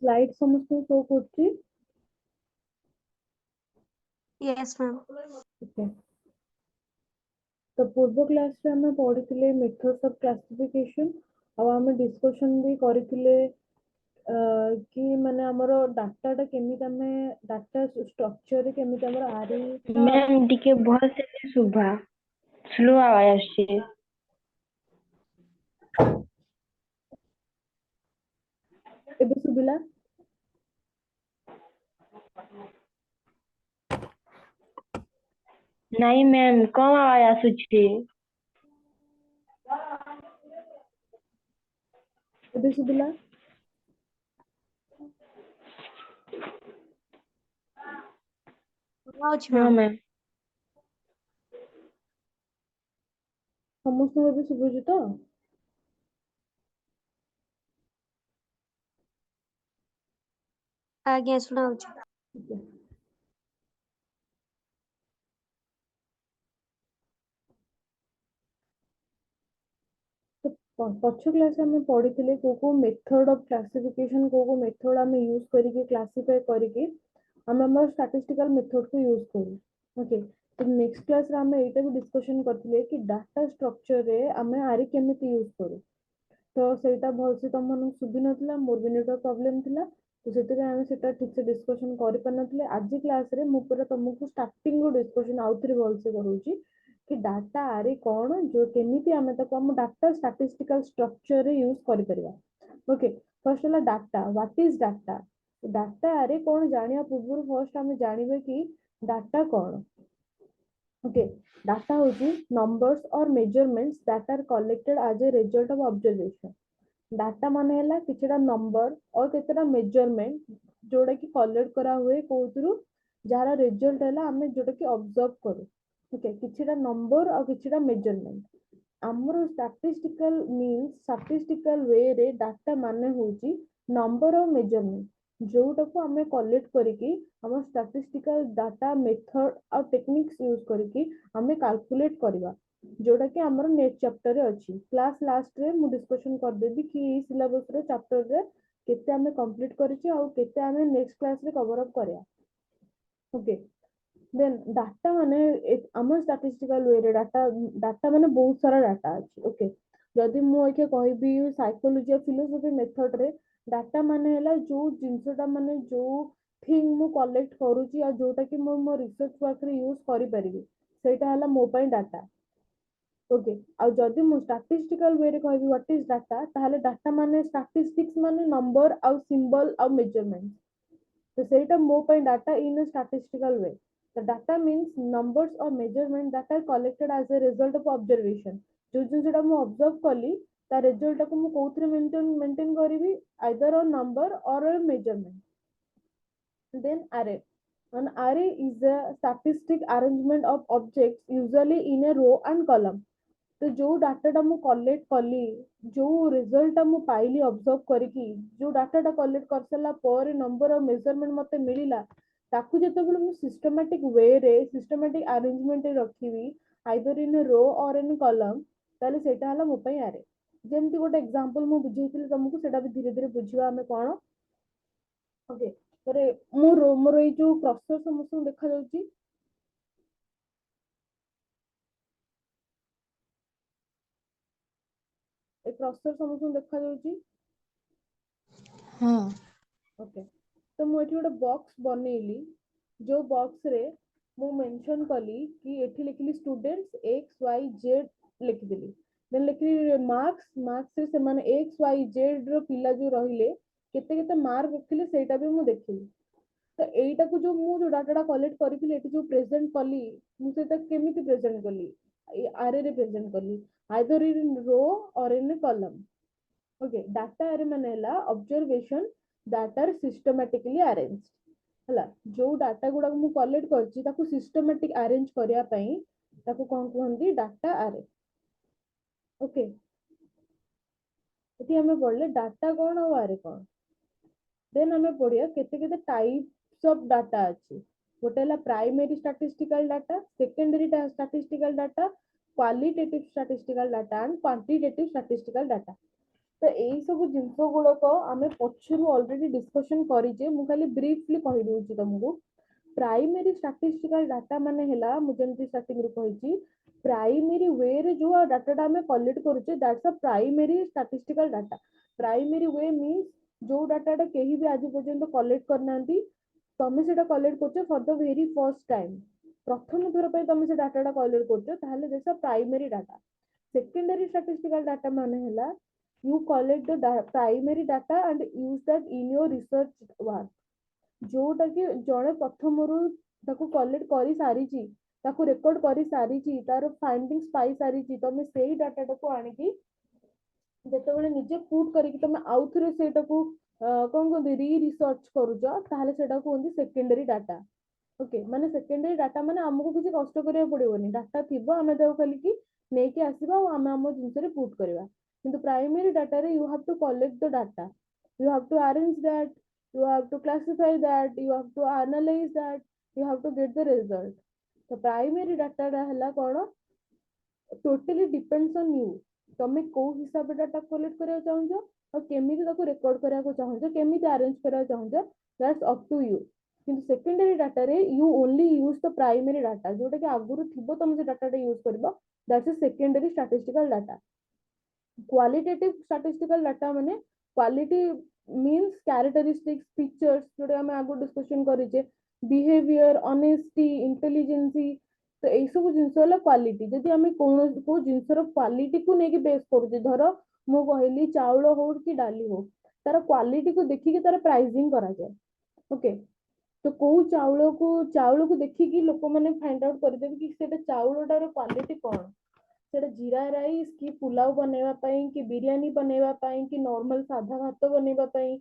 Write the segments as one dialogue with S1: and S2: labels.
S1: Slide समस्त show करछि।
S2: Yes ma'am.
S1: Okay, तो पूर्व क्लास रे हम पढ़िथिले मेथड्स ऑफ क्लासिफिकेशन और हम डिस्कशन भी करिथिले कि माने हमरो डाटाटा केमिति हमें डाटा स्ट्रक्चर रे केमिति हमरो आरी
S3: मैम टिके बहुत से सुभा स्लो आवाज आछे।
S1: एबे सुबिला।
S3: नहीं मैम कम आवाज आसुछे।
S1: एबे सुबिला।
S3: हाँ
S2: मैम
S3: मैम।
S1: समस्त एबे सुबुजी तो।
S2: आज्ञा सुनाउछि।
S1: ओके, तो पछ क्लास में पढ़िथिले को मेथड ऑफ क्लासिफिकेशन को मेथड हम यूज करके क्लासिफाई करके हम हमर स्टैटिस्टिकल मेथड को यूज करू। ओके, तो नेक्स्ट क्लास रे हम एटा भी डिस्कशन करथिले कि डाटा स्ट्रक्चर रे हम आरी केमिति यूज करू। तो सेटा भलसे तुम मन सुबि नथिला, मोर भी नेटवर्क प्रॉब्लम थिला, तो सेते हम सेटा ठीक से डिस्कशन करि पर नथिले। आज क्लास रे मु पूरा तुमको स्टार्टिंग रो डिस्कशन आउथरे भलसे करूची कि डाटा आरे कोन जो केमिति हमें ताको हम डाटा स्टैटिस्टिकल स्ट्रक्चर रे यूज करि परिबा। ओके, फर्स्ट होला data. What is data? Data आरे कोन जानिया पूर्व फर्स्ट हम जानिबे कि डाटा कोन। ओके, data होची numbers or measurements that are collected as a result of observation. Data माने ହେଲା किछटा नंबर और केतेटा मेजरमेंट जोड़ा कि कलेक्ट करा हुए कोथरु जहार रिजल्ट हैला हमें जोटा कि ऑब्जर्व करू। ओके, किछटा नंबर और किछटा मेजरमेंट हमरो स्टैटिस्टिकल मींस स्टैटिस्टिकल वे रे डाटा माने होची नंबर और मेजरमेंट जोटा को हमें कलेक्ट करके हम स्टैटिस्टिकल डाटा मेथड और टेक्निक्स यूज करके हमें कैलकुलेट करबा जोटा कि हमर नेक्स्ट चैप्टर रे अछि। क्लास लास्ट रे मु डिस्कशन कर देबी कि ई सिलेबस रे चैप्टर रे केते हमें कंप्लीट करिछि और केते हमें नेक्स्ट क्लास रे कवर अप करया। ओके, देन डाटा माने हमर स्टैटिस्टिकल वे रे डाटा माने बहुत सारा डाटा अछि। ओके, जदि मु एके कहबी साइकोलॉजी और फिलोसॉफी मेथड रे डाटा माने हला जो जिंसटा माने जो थिंग मु कलेक्ट करूची और जोटा कि मु मो रिसर्च वर्क रे यूज करि परिबी सेटा हला मो पई डाटा। ओके, आ जदि मु स्टैटिस्टिकल वे रे कहबी व्हाट इज डाटा ताहले डाटा माने स्टैटिस्टिक्स माने नंबर और सिंबल और मेजरमेंट। तो सेटा मो पई data in a statistical way. The data means numbers or measurement that are collected as a result of observation. जो जिनसटा मु ऑब्जर्व कली ता रिजल्ट को मु कोथरे मेंटेन करिवि आइदर अ नंबर और अ measurement. Then array. An array is a statistic arrangement of objects usually in a row and column. तो जो डाटाटा मु कलेक्ट कली जो रिजल्ट मु पाइली ऑब्जर्व करिकी जो डाटाटा कलेक्ट कर सला पर नंबर और मेजरमेंट मते मिलिला ताकू जेतेबेले मु सिस्टमैटिक वे रे सिस्टमैटिक अरेंजमेंट रे रखिबी either in row or in column ताले सेटा हला मो पई आरे। जेमति गोटे एग्जांपल मु बुझेइतिली तुमको सेटा भी धीरे धीरे बुझिबा हमें कोन। ओके, तरे मोर ए जो क्रसर समस्त देखा जाउची ए क्रसर समस्त देखा जाउची।
S4: हाँ
S1: ओके, तो मु एठी गोटे बॉक्स बनेइली जो बॉक्स रे मु मेंशन कली कि एठी लिखली स्टूडेंट्स एक्स वाई जेड लिख देली। देन लिखली मार्क्स रे से माने एक्स वाई जेड रो पिला जो रहिले केते केते मार्क रखिले सेटा भी मु देखिली। तो एटा को जो मु जो डाटाटा कलेक्ट करिथिले एठी जो प्रेजेंट कली मु सेटा केमिति प्रेजेंट कली आरे रे प्रेजेंट कली either in row or in column. Okay, data आरे माने हला observation that are systematically arranged हला जो डाटा गुडा मु कलेक्ट करछि ताको सिस्टमैटिक अरेंज करिया पई ताको कोन कहंदी डाटा आरे। ओके, एठी हमें पढ़ले डाटा कोन और आरे कोन। देन हमें पढ़िया केते केते टाइप्स ऑफ डाटा अछि। गोटे हला primary statistical data, secondary statistical data, qualitative statistical data and quantitative statistical data. तो एई सब जिंस गुड़क आमे पछरु ऑलरेडी डिस्कशन करिजे मु खाली ब्रीफली कहि दउची तुमको प्राइमरी स्टैटिस्टिकल डाटा माने हैला मु जेमति स्टार्टिंग रे कहिची प्राइमरी वे रे जो डाटा आमे कलेक्ट करूचे that's a primary statistical data primary way means जो डाटा केही भी आज पर्यंत कलेक्ट करनांती तमे सेटा कलेक्ट करछो for the very first time प्रथम थर पे तमे से डाटा कलेक्ट करछो ताहले that's a primary data secondary statistical data माने हैला you collect the primary data and use that in your research work जोटा कि जड़े प्रथम ताको कलेक्ट करी सारिची ताको रेकॉर्ड करी सारिची तार फाइंडिंग्स पाई सारिची तमे सेही डाटा टाको आनिकी जेतेबेले निजे पुट करिकी तमे आउथरे सेटाको कोन को री रिसर्च करूजो ताहले सेटा को होंदी सेकेंडरी डाटा ओके माने सेकेंडरी डाटा माने हमको किसी कष्ट करिया पड़िबोनी डाटा थिबो आमे ताको खाली की नेकी आसीबा और आमे हम जिंस रे पुट करबा किंतु प्राइमरी डाटा रे you have to collect the data you have to arrange that you have to classify that you have to analyze that you have to get the result so primary data रा हला कोन totally depends on you तमे को हिसाब data collect करिया चाहंजो और केमिति ताको record करिया को चाहंजो केमिति अरेंज करिया चाहंजो दैट्स अप टू यू किंतु सेकेंडरी डाटा रे you only use the primary data जोटा कि आगुरु थिबो तमे से डाटा यूज करबो that's a secondary statistical data qualitative statistical data माने क्वालिटी means characteristics features जोटा हम आगु डिस्कशन करिजे बिहेवियर ऑनेस्टी इंटेलिजेंसी तो एई सब जिंस होला क्वालिटी जदि हम को जिंसर क्वालिटी को नेकी बेस करूजे धरो मु कहली चाउल हो कि डाली हो तार क्वालिटी को देखि के तार प्राइसिंग करा जाय ओके तो को चाउल को देखि कि लोक माने फाइंड आउट कर देबे कि सेटा चाउलटार क्वालिटी कोन सेटा जीरा राइस कि पुलाव बनेवा पई कि बिरयानी बनेवा पई कि नॉर्मल साधा भात बनेवा पई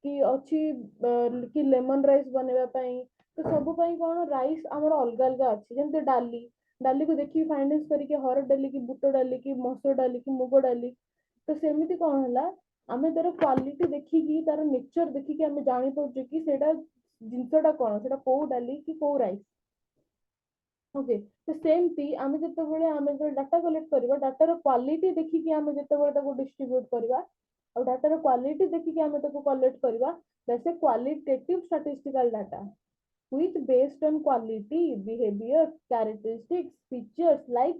S1: कि अछि कि लेमन राइस बनेवा पई तो सब पई कोन राइस हमर अलग अलग अछि जेंते डाली को देखि फाइंडेंस करी के हरड़ डाली कि बुट डाली कि मसूर डाली कि मुग डाली तो सेमिति कोन हला आमे तार क्वालिटी देखि कि तार नेचर देखि कि आमे जानि पउजे कि सेटा जिंसटा कोन सेटा को डाली कि को राइस ओके तो सेम थी आमे जेतेबेले आमे जो डाटा कलेक्ट करबा डाटा क्वालिटी देखि कि आमे जेतेबेले ताको डिस्ट्रीब्यूट करबा और डाटा क्वालिटी देखि कि आमे ताको कलेक्ट करबा that's a qualitative statistical data which based on quality behavior characteristics features like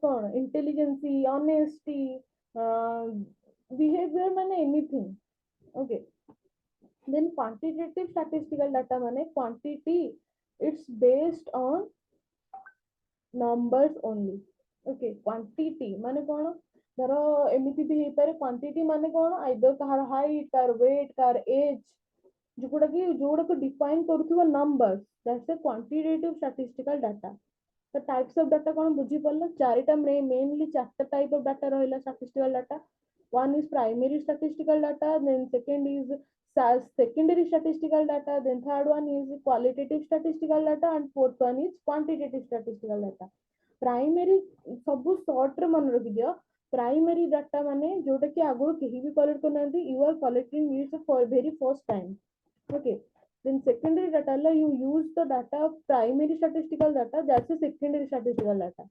S1: कौन intelligence honesty behavior माने anything okay then quantitative statistical data माने quantity it's based on numbers only okay quantity माने कौन धरो एमिति भी हे पारे क्वांटिटी माने कौन आइदर कार हाइट कार वेट कार एज जोड़ा को डिफाइन करूथुवा numbers that's a quantitative statistical data the types of data कौन बुझी पड़ला चारिटा मेनली चारटा टाइप ऑफ डाटा रहला statistical data one is primary statistical data then second is secondary statistical data then third one is qualitative statistical data and fourth one is quantitative statistical data primary सब short रे मन रखि दियो primary data माने जोटा कि आगु केही भी collect करनांती you are collecting it for very first time okay then secondary data la you use the data of primary statistical data that's a secondary statistical data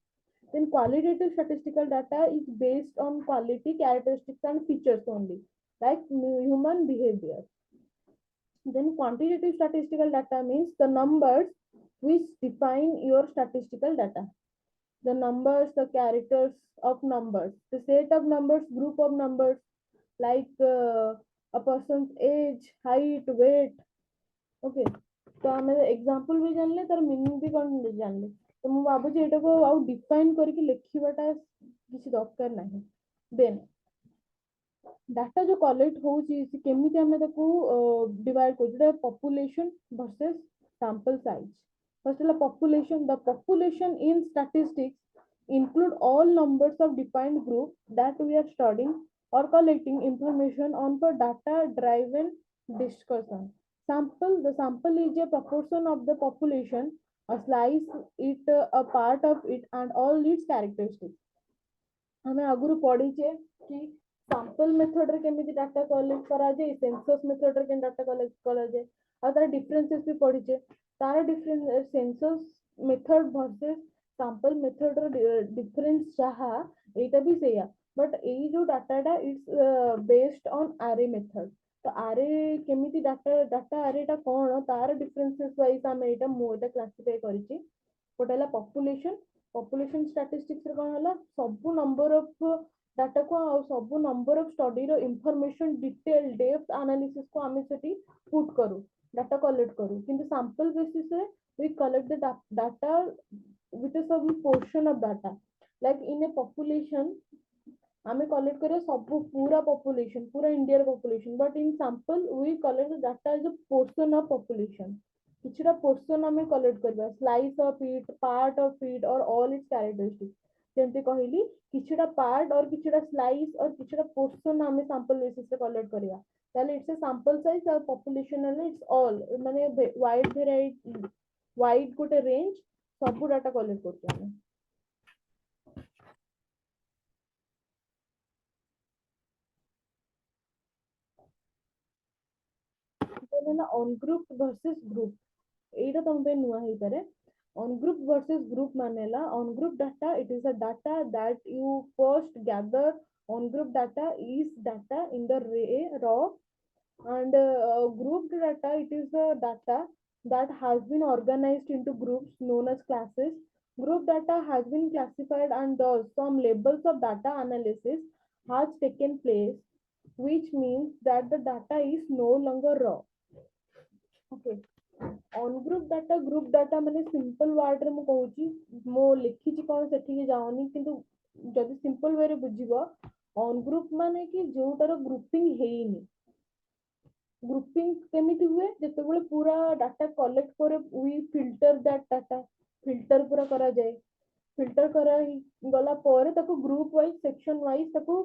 S1: then qualitative statistical data is based on quality characteristics and features only like human behavior then quantitative statistical data means the numbers which define your statistical data the numbers the characters of numbers the set of numbers group of numbers like a person's age height weight okay तो आमे example भी जानले तार meaning भी कोन जानले तो मु बाबू जे एटा को आउ डिफाइन करके लिखिबाटा किछि दरकार नाही देन डाटा जो कलेक्ट होउची से केमिति हमें ताको डिवाइड कर जेटा population versus sample size first ला population the population in statistics include all numbers of defined group that we are studying or collecting information on for data driven discussion the sample is a proportion of the population a slice it a part of it and all its characteristics हमें आगुरु पढ़ी जे कि sample method रे केमिति data collect करा जे census method रे केन data collect करा जे आ तार differences भी पढ़ी जे तार difference census method versus sample method रो डिफरेंस चाहा एटा भी सेया बट एई जो डाटाटा इट्स बेस्ड ऑन आरे मेथड तो आरे केमिति डाटा आरेटा कौन तार डिफरेंसेस वाइज आम एटा मु एटा क्लासिफाई करिछि गोटे है पॉपुलेशन स्टैटिस्टिक्स रे कौन है सब नंबर ऑफ डाटा को आ सब नंबर ऑफ स्टडी रो इंफॉर्मेशन डिटेल डेप्थ एनालिसिस को आम सेठी पुट करू डाटा कलेक्ट करू किंतु सैंपल बेसिस रे we collect the data with a some portion of data like in a population आमे कलेक्ट करिया सब पूरा पॉपुलेशन पूरा India population but in sample we collect the data as a portion of population किछटा portion आमे collect करबा slice of it part of it और all its characteristics जेंति कहली किछटा पार्ट और किछटा स्लाइस और किछटा पोर्शन आमे सैंपल बेसिस पे कलेक्ट करिया ताले इट्स अ सैंपल साइज और पॉपुलेशन है इट्स ऑल माने वाइड वेराइटी वाइड गोटे रेंज सब डाटा कलेक्ट करते हैं ऑन ग्रुप वर्सेस ग्रुप एटा तुम पे नुआ हे पारे on group versus group manela on group data it is a data that you first gather on group data is data in the raw and grouped data it is the data that has been organized into groups known as classes group data has been classified and thus some levels of data analysis has taken place which means that the data is no longer raw okay on group data माने simple word रे मु कहूची मो लिखी छी कोन सेठी के जाउनी किंतु जदि simple way रे बुझिबो on group माने कि जोटार ग्रुपिंग हेइनी ग्रुपिंग केमिति हुए जेतेबेले पूरा डाटा कलेक्ट करे we filter that data filter पूरा करा जाए फिल्टर करा गला पर ताको ग्रुप वाइज सेक्शन वाइज ताको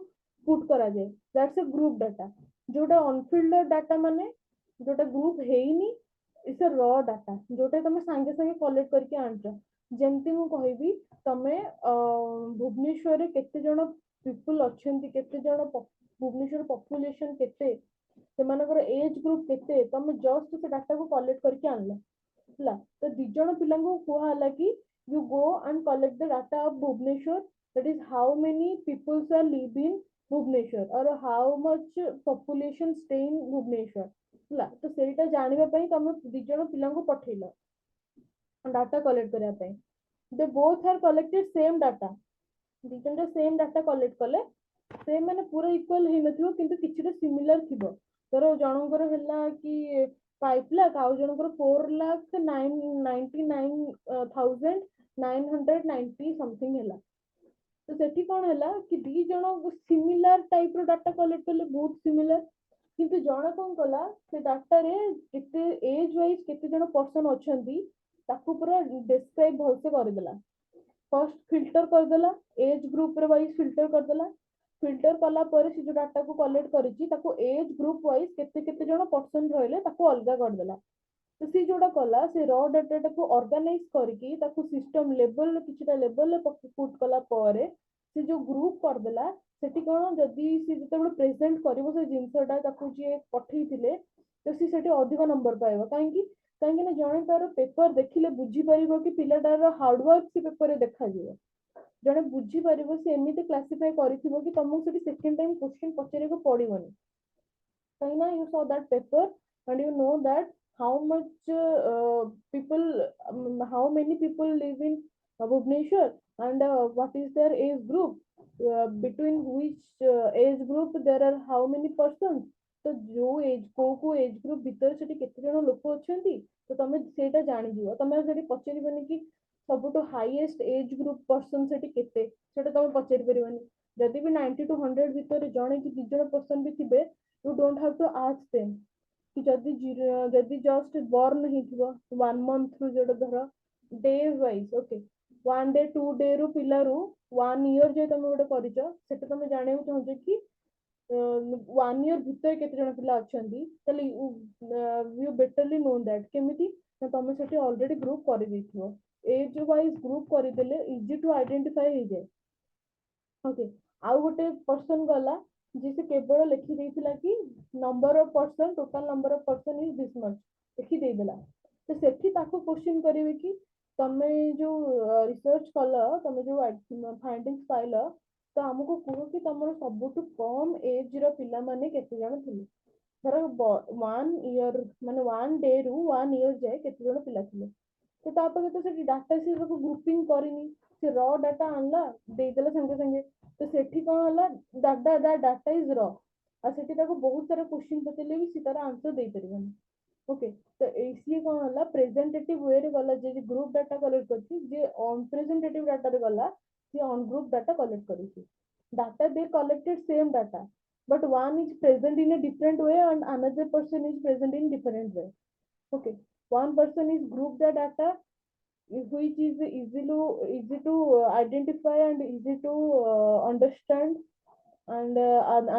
S1: पुट करा जाए दैट्स अ ग्रुप डाटा जोटा अनफिल्टर डाटा माने जोटा ग्रुप हेइनी इट्स अ रॉ डाटा जोटा तुम सांगे सांगे कलेक्ट करके आनछ जेमती मु कहबी तमे भुवनेश्वर रे केते जण पीपल अछंती केते जण भुवनेश्वर पॉपुलेशन केते सेमानकर एज ग्रुप केते तमे जस्ट से डाटा को कलेक्ट करके आनला हला तो दी जण पिला को कुहा हला कि you go and collect the data of Bhubaneswar that is how many peoples are live in Bhubaneswar और how much population stay in Bhubaneswar हला तो सेटा जानिबा पई तमे दी जण पिला को पठेला डाटा कलेक्ट करिया पई they both are collected same data दी जण सेम डाटा कलेक्ट कले से माने पूरा इक्वल हे नथिबो किंतु किछटा सिमिलर थिबो तोर जनकर हैला कि 5 लाख आउ जनकर 4,99,990 समथिंग हैला तो सेठी कोन हैला कि दी जण सिमिलर टाइप रो डाटा कलेक्ट करले बहुत सिमिलर किंतु जण कोन कला से डाटा रे केते एज वाइज केते जण पर्सन अछंती ताकू पूरा डिस्क्राइब भलसे कर देला फर्स्ट फिल्टर कर देला एज ग्रुप रे वाइज फिल्टर कर देला फिल्टर कला पर से जो डाटा को कलेक्ट करिछि ताको एज ग्रुप वाइज केते केते जण पर्सन रहले ताको अलगा कर देला तो सी जोड़ा कला से रॉ डाटा को ऑर्गेनाइज करके ताको सिस्टम लेवल किछटा लेवल पुट कला पर से जो ग्रुप कर देला सेठी कोन जदी से जते प्रेजेंट करिवो से जिंसटा ताको जे पठेई थिले तो सी सेठी अधिक नंबर पाइबो काहेकि ना जणे तार पेपर देखिले बुझी परिबो कि पिलाटार हार्ड वर्क से पेपर रे देखा जिवो जणे बुझी परिबो से एमिते क्लासिफाई करिथिबो कि तुमको सेठी सेकंड टाइम क्वेश्चन पचरे को पड़िबोनी काइना you saw that paper and you know that how much people how many people live in Bhubaneswar and what is their age group between which age group there are how many persons तो जो as को age group भीतर सेठी केते जण लोक अछंती तो तमे सेटा जानि दियो तमे सेठी पचरिबनी कि सबटो हाईएस्ट एज ग्रुप पर्सन सेठी केते सेटा तमे पचरि परिबनी जदि भी 90 to 100 भीतर जणे कि दी जण पर्सन भी थिबे you don't have to ask them कि जदि जस्ट बॉर्न ହେଇଥିବ 1 month ରୁ जोड़ धर day wise okay 1 day 2 day ରୁ पिला रू 1 year जे तमे गोटे करिच सेटा तमे जाने को चाहजे कि 1 year भीतर केते जण पिला अछंती तले यू बेटरली नो दैट केमिति ना तमे सेठी ऑलरेडी ग्रुप करि दैथियो एज वाइज ग्रुप करि देले इजी टू आइडेंटिफाई हो जाए ओके आउ गोटे पर्सन गला जिसे केवल लिखि देथिला कि number of person total number of person is this much लिखि दे देला तो सेठी ताको क्वेश्चन करिवे कि तमे जो रिसर्च कल तमे जो फाइंडिंग्स पाइल तो आमको कह कि तुम सबुठ कम एज रो पिला माने केते जण थिले धर 1 ईयर माने 1 डे रु 1 ईयर जाए केते जण पिला थिले तो तापर तो से डाटा से सब ग्रुपिंग करिनी से रॉ डाटा आनला देदेला संगे संगे तो सेठी कोन हला डाटा इज रॉ आ सेठी ताको बहुत सारा क्वेश्चन पचले भी सी तार आंसर दे परिबनी ओके तो एसीए कोन हला प्रेजेंटेटिव वे रे गला जे ग्रुप डाटा कलेक्ट करछि जे अनप्रेजेंटेटिव डाटा रे गला से ऑन ग्रुप डाटा कलेक्ट करिछि data they collected same data but one is present in a different way and another person is present in different way okay one person is group the data which is easy to identify and easy to understand and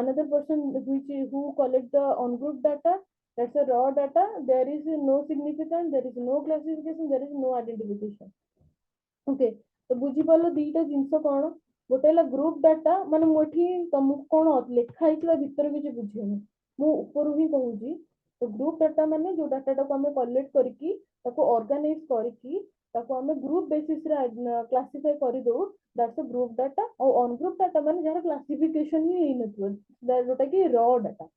S1: another person who collect the on group data that's a raw data there is no significance there is no classification there is no identification okay तो बुझी पालो दीटा जिंस कौन गोटे group data माने मोठी तुमको कौन लेखा है भितर किसी बुझेनी मु ऊपर ही कहूची तो ग्रुप डाटा माने जो डाटा को हमें कलेक्ट करके ताको ऑर्गेनाइज करके ताको हमें ग्रुप बेसिस रे क्लासिफाई कर दो दैट्स अ ग्रुप डाटा और ऑन ग्रुप डाटा माने जहां क्लासिफिकेशन ही नथो जोटा कि raw data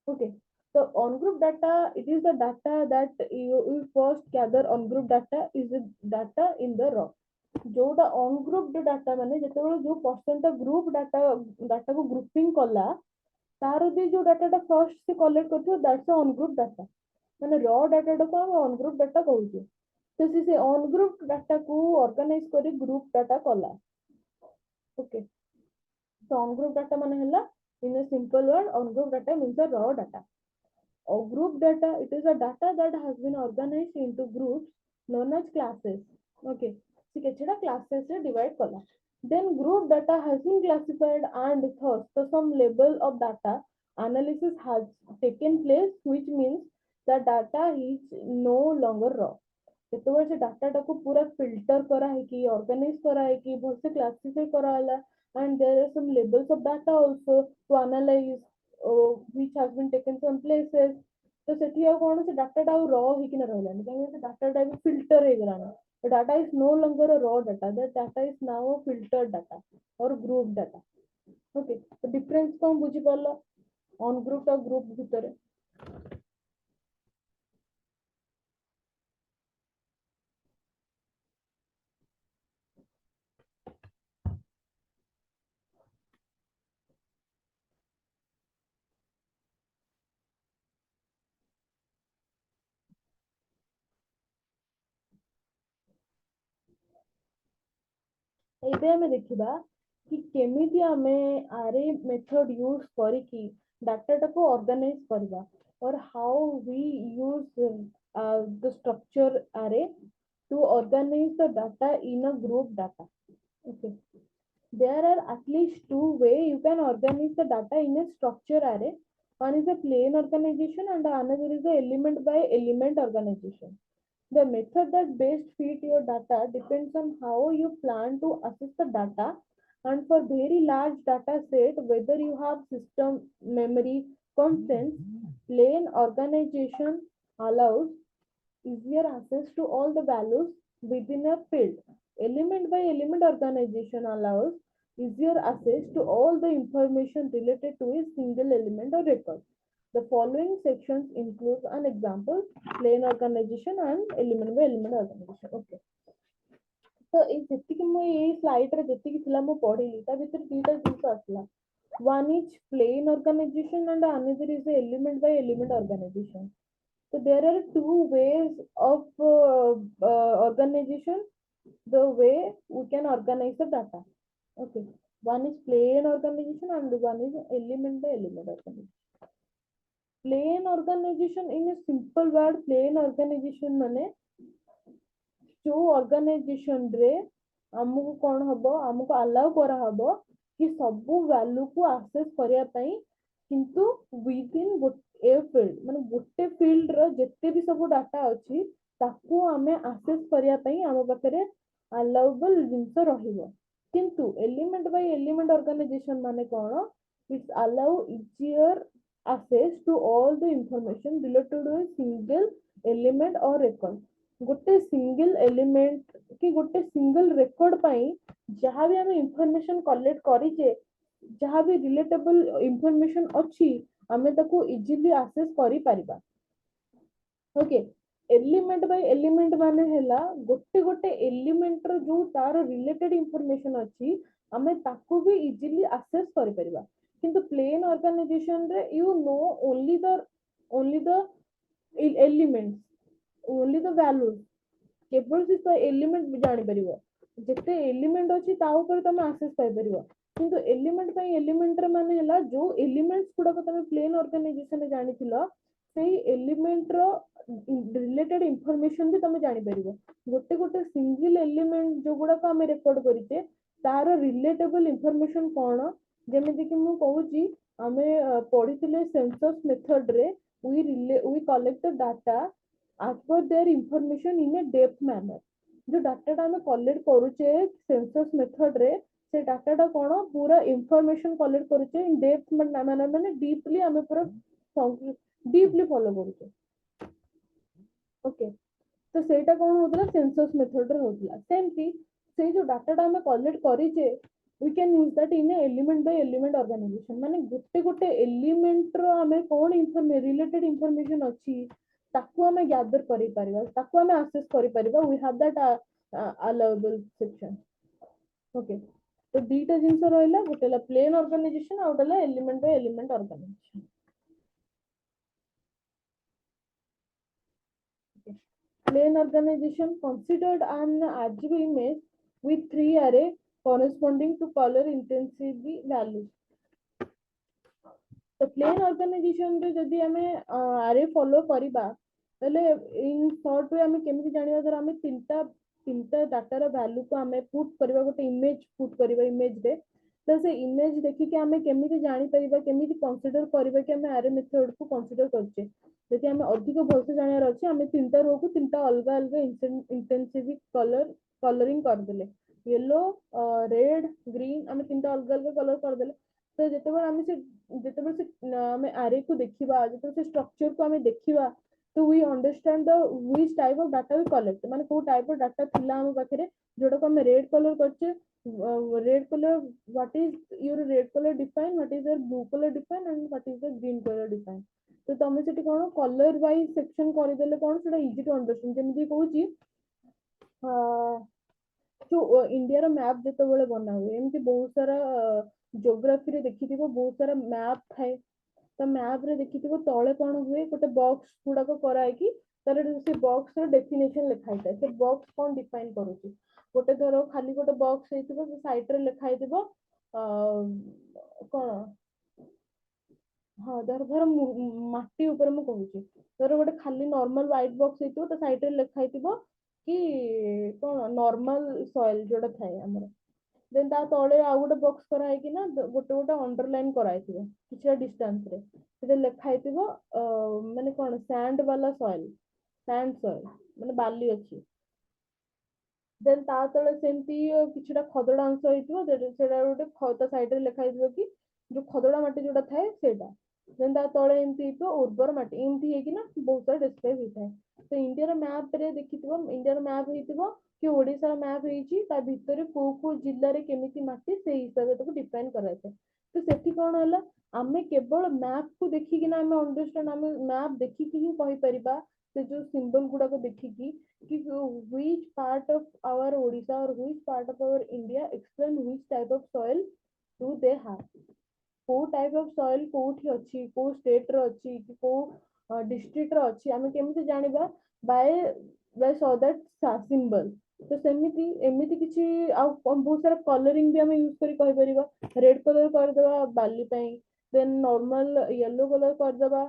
S1: okay so on group data it is the data that you first gather on group data is the data in the raw जोटा ऑन group data माने जेतेबेले जो परसेंट ग्रुप डाटा को ग्रुपिंग कला तार भी जो डाटा फर्स्ट से कलेक्ट करथो दैट्स ऑन ग्रुप डाटा माने रॉ डाटा को हम ऑन ग्रुप डाटा कहूचे तो से ऑन ग्रुप डाटा को ऑर्गेनाइज करी ग्रुप डाटा कला ओके तो ऑन ग्रुप डाटा माने हला in a simple word on group data means a raw data or group data it is a data that has been organized into groups known as classes okay ठीक है छेड़ा classes से divide कला then group data has been classified and thus so some level of data analysis has taken place which means the data is no longer raw जेतबे से data टाको पूरा filter करा है कि ऑर्गेनाइज करा है कि बहुत से क्लासिफाई करा हला and there are some labels of data also to analyze which has been taken from places तो सेठी आ कोन से डाटा टा रॉ ही कि न रहलानी काहे से डाटा टा भी फिल्टर हे गरानी the data is no longer a raw data the data is now a filtered data or group data okay तो डिफरेंस कोन बुझी परला ऑन ग्रुप और ग्रुप भितर एबे हमें देखिबा कि केमिति हमें आरे मेथड यूज करिकी डाटा टाको ऑर्गेनाइज करबा और how we use the structure array to organize the data in a group data okay there are at least two ways you can organize the data in a structure array one is a plain organization and another is the element by element organization the method that best fit your data depends on how you plan to access the data and for very large data set whether you have system memory constants plain organization allows easier access to all the values within a field. Element by element organization allows easier access to all the information related to a single element or record. The following sections include an example, plain organization and element by element organization. Okay. तो जेतिकी मु ये slide रे जेतिकी थिला मु पढिली ता भितर दुईटा जिंस आसला one is plain organization and another is the element by element organization. So there are two ways of organization. The way we can organize the data. Okay, one is plain organization and one is element by element organization. Plain organization in a simple word, plain organization माने जो organization रे हमको कौन हबो हमको allow करा हबो कि सबु वैल्यू को एक्सेस करिया पई किंतु विदिन ए फील्ड माने गोटे फील्ड रो जत्ते भी सब डाटा अछि ताकू हमें एक्सेस करिया पई हम पाखरे अलाउबल जिंस रहिबो किंतु एलिमेंट बाय एलिमेंट ऑर्गेनाइजेशन माने कोन it's allow easier access to all the information related to a single element or record गोटे सिंगल एलिमेंट कि गोटे सिंगल रेकॉर्ड पाई जहाँ भी आम इंफॉर्मेशन कलेक्ट करिचे जहाँ भी रिलेटेबल इंफॉर्मेशन अच्छी आमे ताको इजीली एक्सेस करि परिबा ओके एलिमेंट बाय एलिमेंट माने हैला गोटे गोटे एलिमेंट रो जो तार रिलेटेड इंफॉर्मेशन अच्छी आमे ताको भी इजीली एक्सेस करि परिबा किंतु प्लेन ऑर्गेनाइजेशन रे you know only the elements only the values केवल से एलिमेंट जानी परिबो जेते एलिमेंट अछि ता ऊपर तमे एक्सेस पाइ परिबो किंतु एलिमेंट बाय एलिमेंट रे माने हैला जो एलिमेंट्स गुडा को तमे प्लेन ऑर्गेनाइजेशन रे जानिथिलो सेही एलिमेंट रो रिलेटेड इंफॉर्मेशन भी तमे जानि परिबो गोटे गोटे सिंगल एलिमेंट जो गुडा को हमें रेकॉर्ड करिते तार रिलेटेबल इंफॉर्मेशन कोन जेमिति कि मु कहूची हमें पढिथिले सेंसस मेथड रे we collect the data as per their information in a depth manner जो डाटा हमें कलेक्ट करूचे सेंसस मेथड रे से डाटा कोन पूरा इंफॉर्मेशन कलेक्ट करूचे इन डेप्थ माने डीपली हमें पूरा डीपली फॉलो करूचे ओके तो सेटा कोन होतला सेंसस मेथड रे होतला सेमती से जो डाटा हमें collect करिचे we can use that in a element by element organization माने गोटे गोटे एलिमेंट रो हमें कोन रिलेटेड इंफॉर्मेशन अछि ताकू हमें गैदर करि परिबा ताकू हमें एक्सेस करि परिबा we have that allowable section okay तो दीटा जिंस रहला गोटेला प्लेन ऑर्गेनाइजेशन आ गोटेला element by element organization Plain organization considered an RGB image with three array corresponding to color intensity values. तो प्लेन ऑर्गेनाइजेशन रे जदि हमें आरे फॉलो करिबा तले इन शॉर्ट वे हमें केमिति जानिबा धर हमें तीनटा डाटा रो वैल्यू को हमें पुट करबा गोटे इमेज पुट करबा इमेज रे तो से इमेज देखि के हमें केमिति जानि परिबा केमिति कंसीडर करबा कि हमें आरे मेथड को कंसीडर करछे जदि हमें अधिक भलसे जानियार अछि हमें तीनटा रो को तीनटा अलग अलग इंटेंसिटी कलरिंग कर देले येलो रेड ग्रीन हमें तीनटा अलग अलग कलर कर देले तो जेतेबेले से हमें आरे को देखिबा जेतेबेले से स्ट्रक्चर को हमें देखिबा तो we understand the which type of data we collect माने को टाइप ऑफ डाटा थिला हम पाखरे जोडा को हमें रेड कलर करछे red colour what is your red colour define what is your blue colour define and what is the green colour define तो तमे सेठी कोन कलर वाइज सेक्शन कर देले कोन सेटा इजी टू अंडरस्टैंड जेमिति कहूची जो इंडिया रो मैप जेते बेले बना हुए एमती बहुत सारा ज्योग्राफी रे देखिथिबो बहुत सारा मैप थाए तो मैप रे देखिथिबो तळे कोन हुए गोटे बॉक्स गुडा को कराय कि तार से बॉक्स रो डेफिनेशन लिखाइ थाए से बॉक्स कोन डिफाइन करूची गोटे धरो खाली गोटे बॉक्स हेतिबो से साइड रे लिखाइ दिबो कोन हाँ धर माटी ऊपर मु कहूची धर गोटे खाली नॉर्मल व्हाइट बॉक्स हेतिबो तो साइड रे लिखाइ दिबो कि कोन नॉर्मल सॉइल जोटा थाए हमर देन ता तळे आ गोटे बॉक्स कराय कि ना गोटे गोटे अंडरलाइन कराय थिबो किछा डिस्टेंस रे से लिखाइ थिबो माने कोन सैंड वाला सैंड सॉइल माने बाली अछि देन ता तळे सेमती किछटा खदड़ा अंश हेतिबो सेटा गोटे खता साइड रे लिखाइ दिबो कि जो खदड़ा माटी जोटा थाए सेटा देन ता तळे एमती तो उर्वर माटी एमती हे कि ना बहुत सारा डिस्क्राइब होइथाय तो इंडिया रो मैप रे देखिथिबो इंडिया रो मैप हेतिबो कि ओडिसा रो मैप हेची ता भितरे को जिल्ला रे केमिति माटी से हिसाब तो डिफाइन कराइते तो सेठी कोन होला आमे केवल मैप को देखि कि ना आमे अंडरस्टैंड आमे मैप देखि कि ही कहि परिबा से जो सिंबल गुडा को देखि कि which part of our Odisha or which part of our India explain which type of soil do they have को टाइप ऑफ सॉइल कोठी अछि को स्टेट रो अछि कि को डिस्ट्रिक्ट रो अछि आमे केमिति जानिबा बाय सो दैट सिंबल तो सेमिति एमिति किछि आ बहुत सारा कलरिंग भी हमें यूज करी कहि परिबा रेड कलर कर देबा बाली पई देन नॉर्मल येलो कलर कर देबा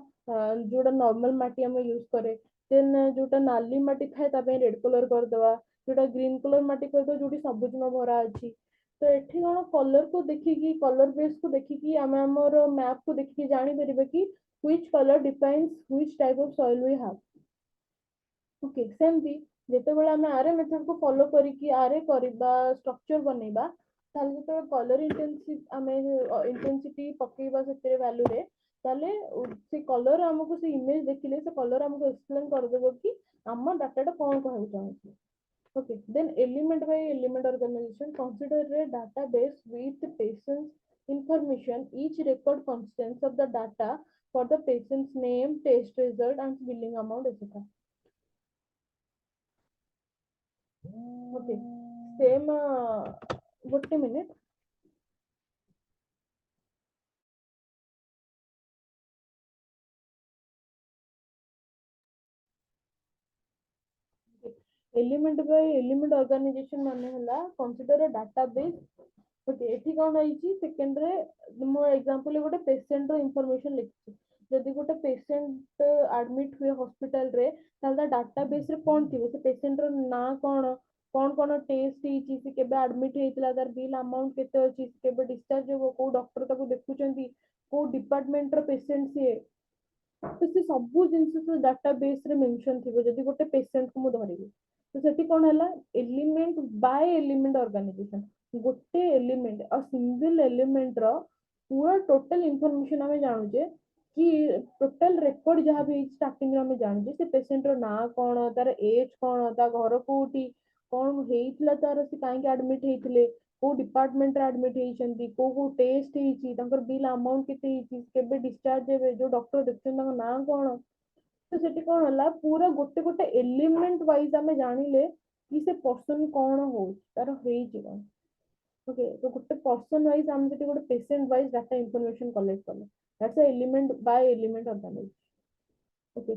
S1: जोटा नॉर्मल माटी हमें यूज करे देन जोटा नाली माटी थाए ता पे रेड कलर कर देबा जोटा ग्रीन कलर माटी कर दो जोटी सबुज में भरा अछि तो एठी कोन कलर को देखिकी कलर बेस को देखिकी आमे हमर मैप को देखिकी जानि परिबे कि which color defines which type of soil we have okay सेमती जेते बेले आमे आरे मेथड को फॉलो करिकी आरे करबा स्ट्रक्चर बनेबा ताले जेते कलर इंटेंसिटी पकेबा सेते वैल्यू रे ताले से कलर हमको से इमेज देखिले से कलर हमको एक्सप्लेन कर देबो कि हमर डाटा कोन कहै चाहछि Okay, then element by element organization, consider a database with patient's information. Each record constants of the data for the patient's name, test result, and billing amount, etc. Okay, same. What a minute. Element by element organization माने होला consider a database. Okay, ଏଠି କଣ ହେଇଛି second ରେ ମୋ example ରେ ଗୋଟେ patient ର information ଲେଖିଛି ଯଦି ଗୋଟେ patient admit ହୁଏ hospital ରେ ତାହେଲେ ତା database ରେ କଣ ଥିବ ସେ patient ର ନାଁ କଣ test ହେଇଛି ସେ କେବେ admit ହେଇଥିଲା ତାର bill amount କେତେ ଅଛି ସେ କେବେ discharge ହବ କୋଉ doctor ତାକୁ ଦେଖୁଛନ୍ତି କୋଉ department ର patient ସିଏ ତ ସେ ସବୁ ଜିନିଷ ସବୁ database ରେ mention ଥିବ ଯଦି ଗୋଟେ patient କୁ ମୁଁ ଧରିବି ତ ସେଠି କଣ ହେଲା element by element organization ଗୋଟେ element ଆଉ single element ର ପୁରା total information ଆମେ ଜାଣୁଛେ କି total record ଯାହା ବି ହେଇଛି starting ରେ ଆମେ ଜାଣୁଛେ ସେ patient ର ନାଁ କଣ ତାର age କଣ ତା ଘର କୋଉଠି କଣ ହେଇଥିଲା ତାର ସେ କାହିଁକି admit ହେଇଥିଲେ କୋଉ department ରେ admit ହେଇଛନ୍ତି କୋଉ test ହେଇଛି ତାଙ୍କର bill amount କେତେ ହେଇଛି କେବେ discharge ହେବେ ଯୋଉ doctor ଦେଖୁଛନ୍ତି ତାଙ୍କ ନାଁ କଣ ତ ସେଠି କଣ ହେଲା ପୁରା ଗୋଟେ ଗୋଟେ element wise ଆମେ ଜାଣିଲେ କି ସେ person କଣ ହଉଛି ତାର ହେଇଛି କଣ ଓକେ ତ ଗୋଟେ person wise ଆମେ ସେଠି ଗୋଟେ patient wise data information collect କଲେ that's a element by element organization okay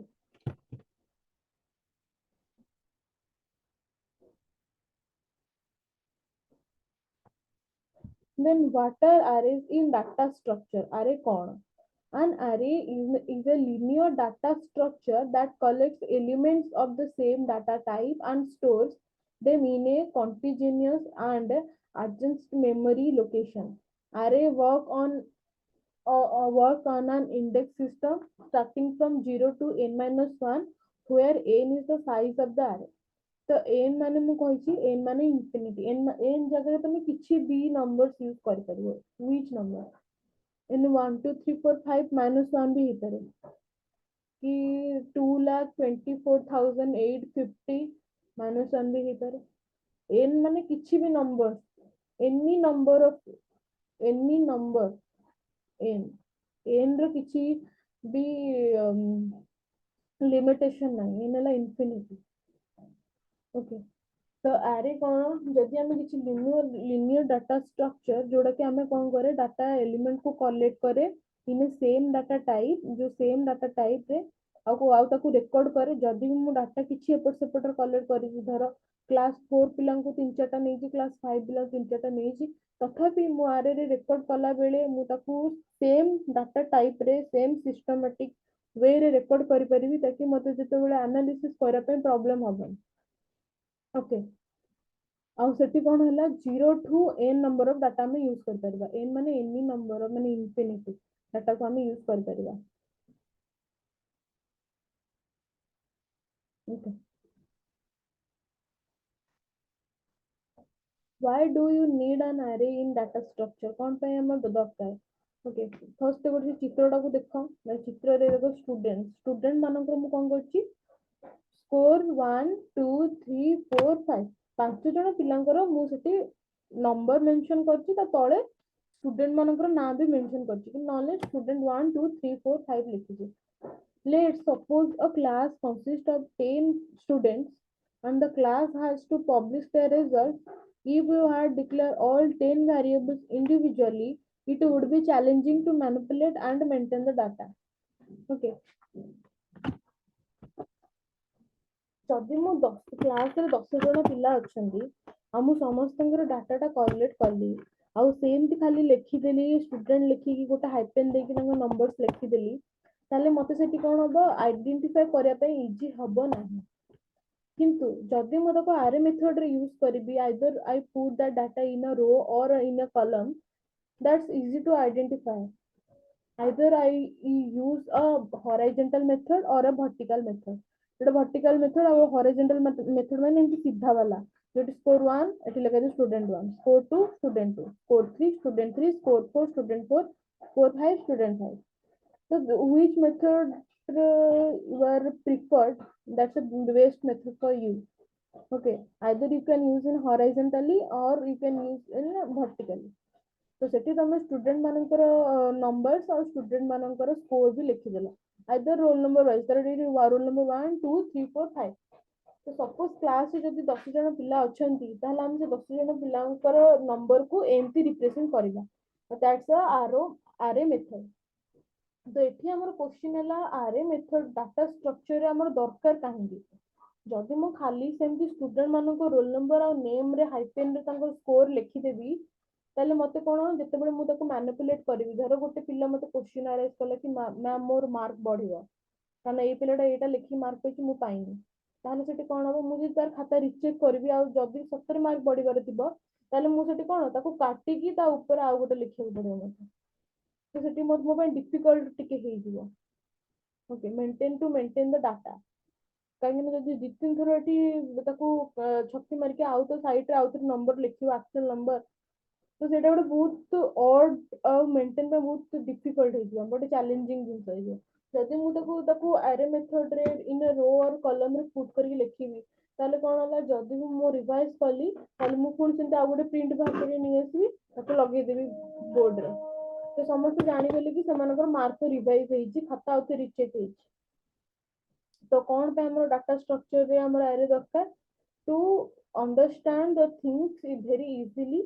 S1: then what are arrays in data structure array कौन an array is a linear data structure that collects elements of the same data type and stores them in a continuous and adjacent memory location. Array work on an index system starting from 0 to n minus 1 where n is the size of the array. तो n माने मु कहिछि n माने infinity n जगह तमे किछि भी numbers use कर परिबो which number in 1 2 3 4 5 minus 1 भी हितरे कि 2,24,850 minus 1 भी हितरे n माने किछि भी number any number of any number n n रो किछि भी limitation नहीं n है infinity ओके तो आरे कौन जदि आम किसी लिनियर डाटा स्ट्रक्चर जोड़ा कि आम कौन करे डाटा एलिमेंट को कलेक्ट करे इन सेम डाटा टाइप जो सेम डाटा टाइप रे आउ रेकॉर्ड करे जदि भी मु डाटा किछि एपट सेपट कलेक्ट करी धर क्लास 4 पिला को 3-4टा नहीं क्लास 5 पिला 3-4टा नहीं तथापि मु आरे रे रेकॉर्ड कला बेले मु ताकू सेम डाटा टाइप रे सेम सिस्टमैटिक वे रे रेकॉर्ड करि परिबी ताकि मते जते बेले एनालिसिस करा पे प्रॉब्लम हबन ओके ଆଉ ସେଠି କଣ ହେଲା 0 ଠୁ n ନମ୍ବର ଅଫ ଡାଟା ଆମେ ୟୁଜ କରିପାରିବା n ମାନେ ଏନି ନମ୍ବର ମାନେ ଇନଫିନିଟି ଡାଟାକୁ ଆମେ ୟୁଜ କରିପାରିବା okay why do you need an array in data structure କଣ ପାଇଁ ଆମର ଦରକାର ओके फर्स्ट ଗୋଟେ ଚିତ୍ରଟାକୁ ଦେଖ ଚିତ୍ରରେ ଦେଖ ଷ୍ଟୁଡେଣ୍ଟ ମାନଙ୍କର ମୁଁ କଣ କରୁଛି ସ୍କୋର 1 2 3 4 5 ପାଞ୍ଚ ଜଣ ପିଲାଙ୍କର ମୁଁ ସେଠି ନମ୍ବର ମେନସନ କରିଛି ତା ତଳେ स्टूडेंट मानकर ना भी मेंशन करछि कि knowledge student 1 2 3 4 5 लिखिछि let's suppose a class consists of 10 students and the class has to publish their results if you had declared all 10 variables individually it would be challenging to manipulate and maintain the data okay जदि मु 10 class रे 10 जण पिला अछंती आ मु समस्तଙ୍କର डाटाटा collect करली ଆଉ ସେମିତି ଖାଲି ଲେଖିଦେଲି ଷ୍ଟୁଡେଣ୍ଟ ଲେଖିକି ଗୋଟେ ହାଇପେନ୍ ଦେଇକି ତାଙ୍କ ନମ୍ବର୍ସ ଲେଖିଦେଲି ତାହେଲେ ମତେ ସେଠି କଣ ହବ ଆଇଡେଣ୍ଟିଫାଇ କରିବା ପାଇଁ ଇଜି ହବ ନାହିଁ କିନ୍ତୁ ଯଦି ମୁଁ ତାକୁ ଆରେ ମେଥଡ ରେ ୟୁଜ କରିବି either I put the data in a row or in a column that's easy to identify either I use a horizontal method or a vertical method जोटा vertical method और horizontal method माने एमती सीधा वाला जोटी score 1 एठी लगा दे student 1 score 2 student 2 score 3 student 3 score 4 student 4 score 5 student 5 so which method you are preferred that's the best method for you Okay, either you can use in horizontally or you can use in vertically. तो सेठी तमे student मानकर numbers और student मानकर score भी लिखिदेल either roll number wise तर roll number 1 2 3 4 5 तो suppose class जब 10 जन पिला अच्छा आम से 10 जन पिलांकर नंबर को एमती रिप्रेजेंट करवा दैट्स अ आरए मेथड तो एठी हमर क्वेश्चन है आरए मेथड डाटा स्ट्रक्चर रे हमर दरकार काहेंगे जदि मु खाली सेमती स्टूडेंट मानको रोल नंबर और नेम रे हाइपेन रे तांको स्कोर लिखि देबी ताले मते कोन जेतेबेले मु ताको मैनिपुलेट करबी धर गोटे पिला मते क्वेश्चन अराइज कला कि मैम मोर मार्क बढ़िबो कारण एई पिलाटा एटा लिखि मार्क पे मु पाइनी ताले सेठी कोन हो मु जे तार खाता रिचेक करबी आ जदि 70 मार्क बढ़िबार थिबो ताले मु सेठी कोन ताको काटी की ता ऊपर आ गोटे लिखिबो पड़िबो मते तो सेठी मो पे डिफिकल्ट टिके हे जिवो ओके मेंटेन द डाटा कहीं जब दी तीन थर छक्की मारिक आउ तो सैड्रे आउ थे नंबर लिख आक्चुअल नंबर तो सेटा गोटे बहुत ऑड मेंटेन बहुत डिफिकल्ट हो गोटे चैलेंजिंग जिन जदि मुझे एरे मेथड रे इन रो और कलम रे पुट करके लिखी ताले कौन है जदि मु रिवाइज कली ताले मु पुणी सेमती आउ गोटे प्रिंट बाहर करके नहीं आसबी ताको लगेदेवी बोर्ड रे तो समस्त जानीगले कि सेमानकर मार्क रिवाइज होइछि खाता आउ थे रिचेक होइछि तो कौन पे हमर डाटा स्ट्रक्चर रे हमर एरे दरकार to understand the things very easily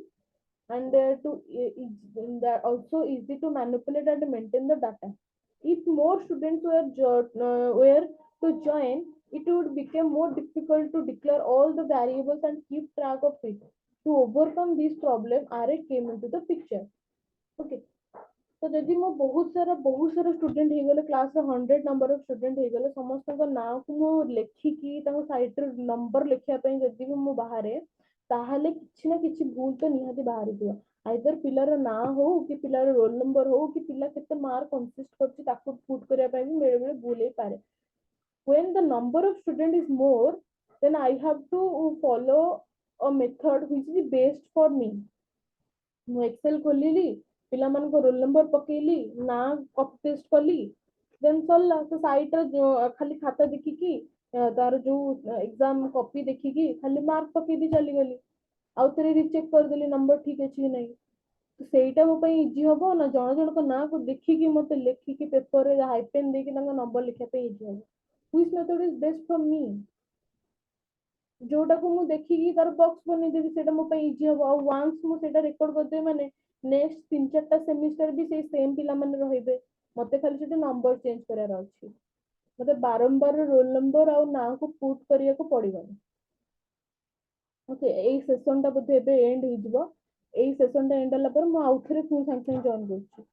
S1: and also easy to manipulate and maintain the data. If more students were to join, it would become more difficult to declare all the variables and keep track of it. To overcome this problem, array came into the picture. Okay. तो जदि मो बहुत सारा student हो गले class रे 100 number of student हो गले समस्त को नाम को मो लेखिकी ताको साइड रे नंबर लिखिया पई जदि भी मो बाहरे ताहाले किछि ना किछि भूल तो निहाती बाहरी दियो आइदर पिलार ना हो कि पिलार रोल नंबर हो कि पिला केते मार्क कंसिस्ट करछि ताको पुट करिया पई भी मेरे बेले भूल हे पारे when the number of student is more then I have to follow a method which is best for me मु एक्सेल खोलिली पिला मन को रोल नंबर पकेली ना कॉपी पेस्ट कली देन सरला तो साइट रे जो खाली खाता देखिकी तार जो एग्जाम कॉपी देखिकी खाली मार्क पके दी चली गली आउ थे रिचेक कर देली नंबर ठीक अछि कि नहीं तो सेटा मो पई इजी होबो ना जण जण को ना को देखिकी मते लेखिकी पेपर रे हाइपेन देकी तांका नंबर लिखा पे इजी होबो which method is best for me जोटा को मु देखिकी तार बॉक्स बनै देबी सेटा मो पे इजी होबो और वंस मु सेटा रेकॉर्ड कर दे माने नेक्स्ट 3-4टा सेमिस्टर भी से सेम पिला माने रहिबे मते खाली सेटा नंबर चेंज करार अछि मते बारंबार रोल नंबर और नाम को पुट करिया को पड़िबो ओके एई सेशन टा बते एबे एंड हो जिवो एई सेशन टा एंड हला पर मु आउथरे फुल संग संग जॉइन करछि